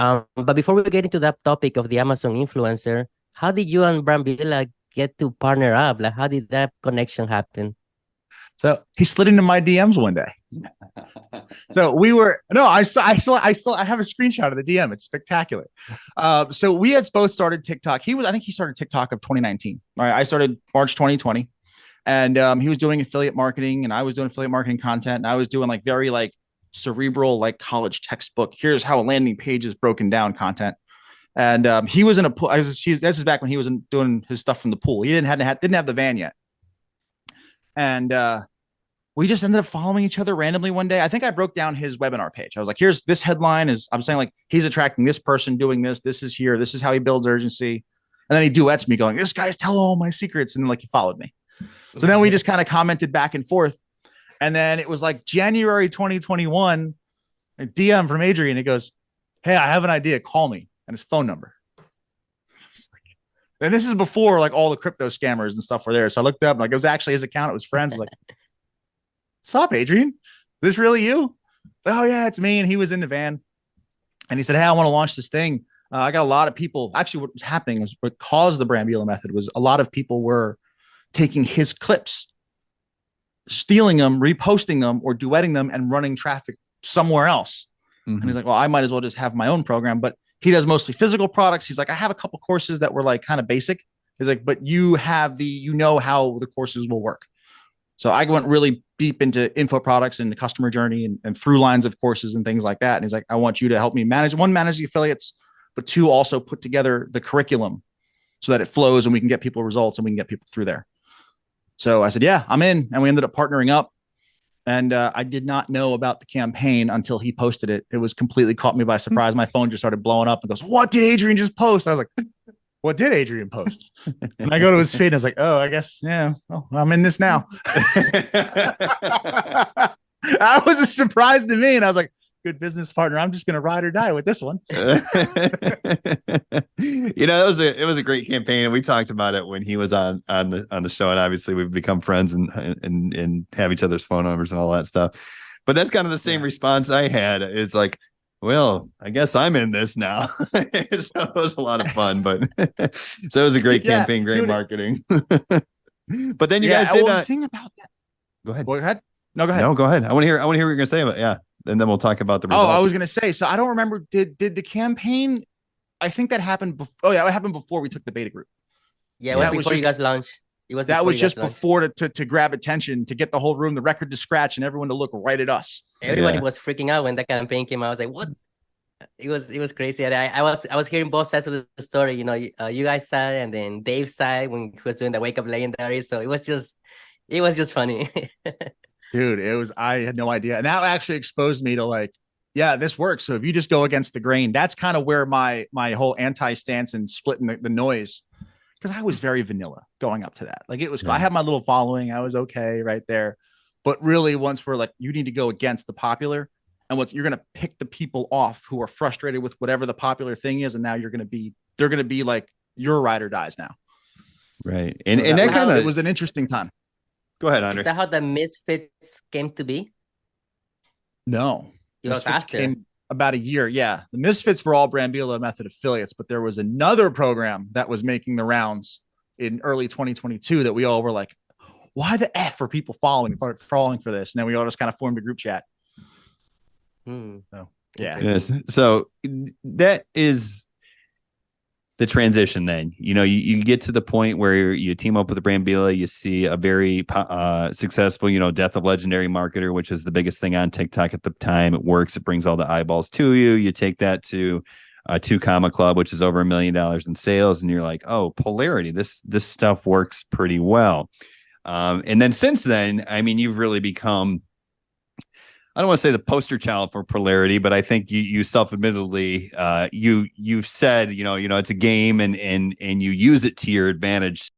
But before we get into that topic of the Amazon influencer, how did you and Brambilla get to partner up? Like, how did that connection happen? So he slid into my DMs one day. So we were no, I have a screenshot of the DM. It's spectacular. So we had both started TikTok. I think he started TikTok of 2019. All right, I started March 2020, and he was doing affiliate marketing, and I was doing affiliate marketing content, and I was doing like very like cerebral, like college textbook. Here's how a landing page is broken down content. And he was in a pool. This is back when he was doing his stuff from the pool. He didn't have the van yet, and we just ended up following each other randomly one day. I think I broke down his webinar page. I was like, here's this headline is I'm saying like he's attracting this person doing this. This is here. This is how he builds urgency. And then he duets me going, this guy's telling all my secrets. And like he followed me. So then we just kind of commented back and forth. And then it was like January 2021, a DM from Adrian. He goes, hey, I have an idea. Call me. And his phone number. And this is before like all the crypto scammers and stuff were there. So I looked up like it was actually his account. It was friends. Like, what's up, Adrian? Is this really you? Oh, yeah, it's me. And he was in the van. And he said, hey, I want to launch this thing. I got a lot of people. Actually, what was happening was what caused the Brambilla method was a lot of people were taking his clips, stealing them, reposting them, or duetting them and running traffic somewhere else. Mm-hmm. And he's like, well, I might as well just have my own program. But he does mostly physical products. He's like, I have a couple courses that were like kind of basic. He's like, but you have how the courses will work. So I went really deep into info products and the customer journey and through lines of courses and things like that. And he's like, I want you to help me manage the affiliates, but two, also put together the curriculum so that it flows and we can get people results and we can get people through there. So I said, yeah, I'm in. And we ended up partnering up. And I did not know about the campaign until he posted it. It was completely caught me by surprise. My phone just started blowing up and goes, what did Adrian just post? I was like, what did Adrian post? And I go to his feed and I was like, oh, I guess, yeah, well, I'm in this now. That was a surprise to me. And I was like, good business partner. I'm just going to ride or die with this one. It was a great campaign. And we talked about it when he was on the show. And obviously we've become friends and have each other's phone numbers and all that stuff. But that's kind of the same response I had is like, well, I guess I'm in this now. So it was a lot of fun, but so it was a great campaign, great marketing. But then you guys did the thing about that. Go ahead. Go ahead. No, go ahead. No, go ahead. I want to hear what you're going to say about and then we'll talk about the results. Oh, I was going to say, so I don't remember. Did the campaign? I think that happened. It happened before we took the beta group. Yeah, it was before you guys launched. That was just before to grab attention, to get the whole room, the record to scratch, and everyone to look right at us. Everybody was freaking out when that campaign came out. I was like, "What?" It was crazy. And I was hearing both sides of the story. You know, you guys side and then Dave's side when he was doing the Wake Up Legendary. So it was just funny. Dude, I had no idea, and that actually exposed me to like, yeah, this works. So if you just go against the grain, that's kind of where my whole anti stance and splitting the noise. Because I was very vanilla going up to that. Like it was, I had my little following. I was okay right there. But really, once we're like, you need to go against the popular, and you're going to pick the people off who are frustrated with whatever the popular thing is. And now they're going to be like your ride or dies now. Right. And that kind of, it was an interesting time. Go ahead, Andre. Is that how the Misfits came to be? No. It was after. Came about a year. Yeah. The Misfits were all Brambilla Method affiliates, but there was another program that was making the rounds in early 2022 that we all were like, why the F are people falling for this? And then we all just kind of formed a group chat. So, yeah. Yes. So that is the transition then. You get to the point where you team up with the Brambilla, you see a very successful, Death of Legendary marketer, which is the biggest thing on TikTok at the time. It works. It brings all the eyeballs to you. You take that to 2 Comma Club, which is over $1 million in sales. And you're like, oh, polarity, this stuff works pretty well. And then since then, I mean, you've really become, I don't want to say the poster child for polarity, but I think you self-admittedly, you've said, it's a game and you use it to your advantage